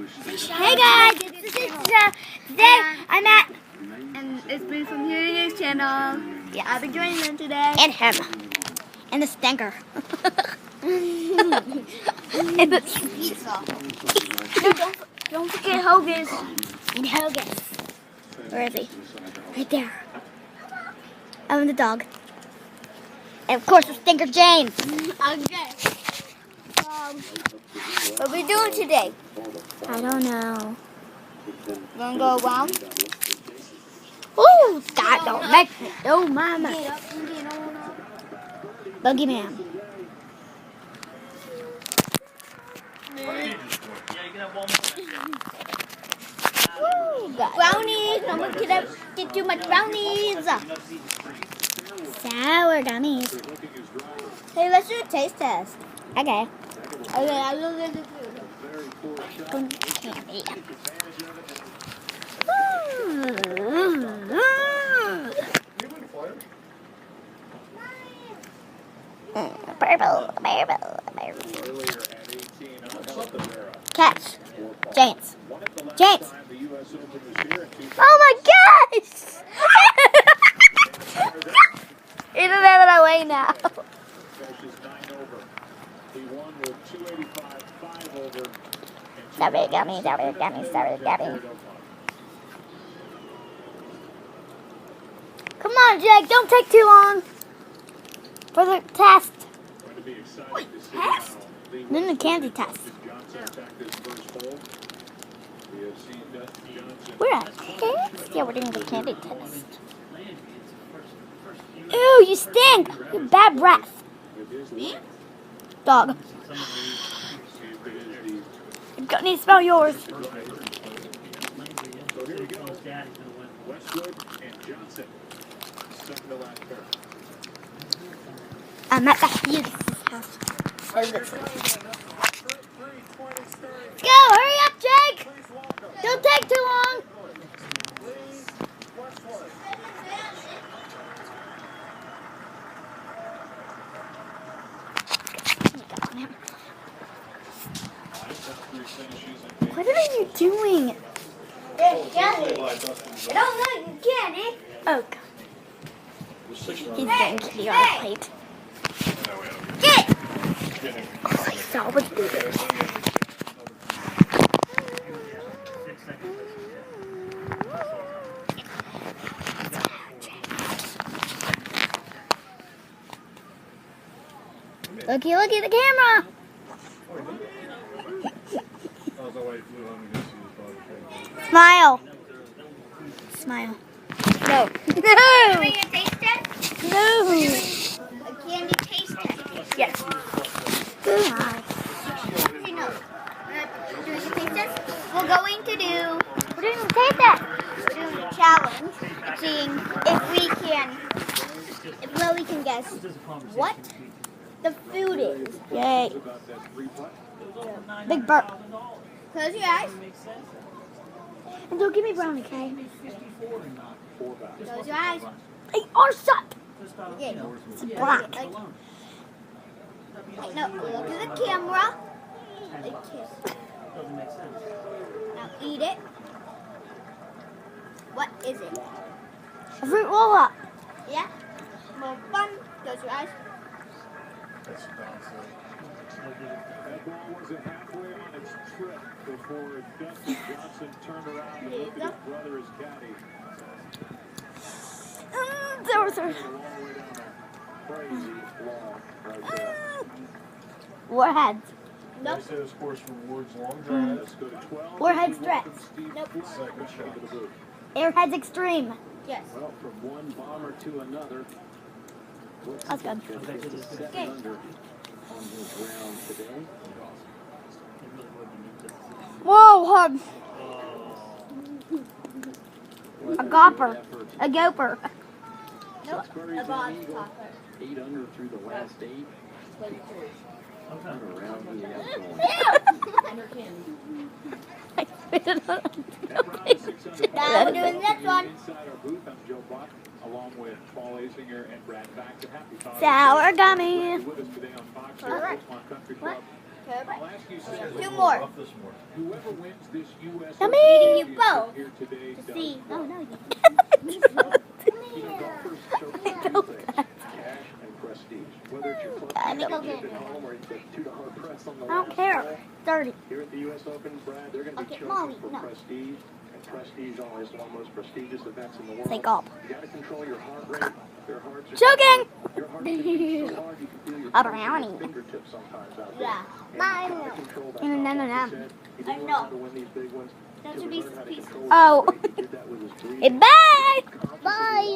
Hey guys, today I'm at, And it's Bree from HUGUS channel. yeah, I'll be joining them today. and him, and the stinker. And the Don't forget HUGUS. and HUGUS. Where is he? Right there. Oh, and the dog. And of course the stinker James. Okay. What are we doing today? I don't know. We're gonna go around. Ooh, that don't make me. Oh, mama. Get up and get on up. Boogeyman. Woo, God. Brownies. No one get too much brownies. Sour gummies. Hey, let's do a taste test. Okay. Okay, I'll look at the food. Candy. Purple. Catch. James. James. Oh my gosh! He's out away now. Sorry, gummy. Come on, Jake, don't take too long for the test. Wait, test? Then the candy test. We're at test? Yeah, we're doing the candy test. Ew, you stink! You have bad breath. Me? Dog. I need to smell yours. I'm at the HUGUS house. Go, hurry up, Jake! Don't take too long. What are you doing? Hey, Johnny. I don't know you candy. Oh, God. He's getting kitty on a plate. Get! Oh, I saw what you did. Looky at the camera. Smile. Smile. No. Are No. we gonna taste test? No. A candy taste test. Yes. Good eye. You know. Doing a taste test? We're going to do. We're doing the taste test. We're doing a challenge. Seeing if Lily can guess what the food is. Yay. Big burp. Close your eyes. And don't give me brownie, okay? Close your eyes. They are shut. Okay. It's black. Like, no, look at the camera. Okay. Now eat it. What is it? A fruit roll up. Yeah? More fun. Close your eyes. That ball wasn't halfway on its trip before Dustin Johnson turned around and looked at his brother as caddy. There was her. All the way down there. Crazy ball right there. Warheads. Nope. This course rewards long drives. Let's go to 12. Warheads threats. Nope. Second shot to the boot. Airheads extreme. Yes. Well, from one bomber to another. That's good. Okay. Under on his round today. Whoa, hug. A gopper. A gopher. Nope. Sixburys A and ball Eagle. topper. 8 under through the last 8. What a round he has going. Now we're doing the next one. Inside our booth, I'm Joe Buck, along with Paul Asinger and Brad Baxter. Happy Father's Sour Day. gummy. With us today on Fox All right. Oakmont Country Club. I'll ask you something. 2 more. Whoever wins this U.S. Yummy. Eating you both. here today To does see. Oh, no, you You know, golfers choke for two things, cash and prestige. Whether it's your club I know. championship at home or it's that $2 press on the I don't last care. hole. Dirty. Here at the U.S. Open, Brad, they're going to be Okay, choking Molly, for no. prestige. And prestige always one of the most prestigious events in the world. Say gulp. You got to control your heart rate. Their hearts are Choking. Your heart can beat so hard you can feel your Oh, pulse in brownie. your fingertips sometimes out there. Yeah. And you gotta control that. No, no, no, Like no. you said, he I didn't know. learn to win these big ones That's till a he piece learned of how to pieces. control his Oh. heart rate. He did that with his breathing. Bye. Consciously Bye.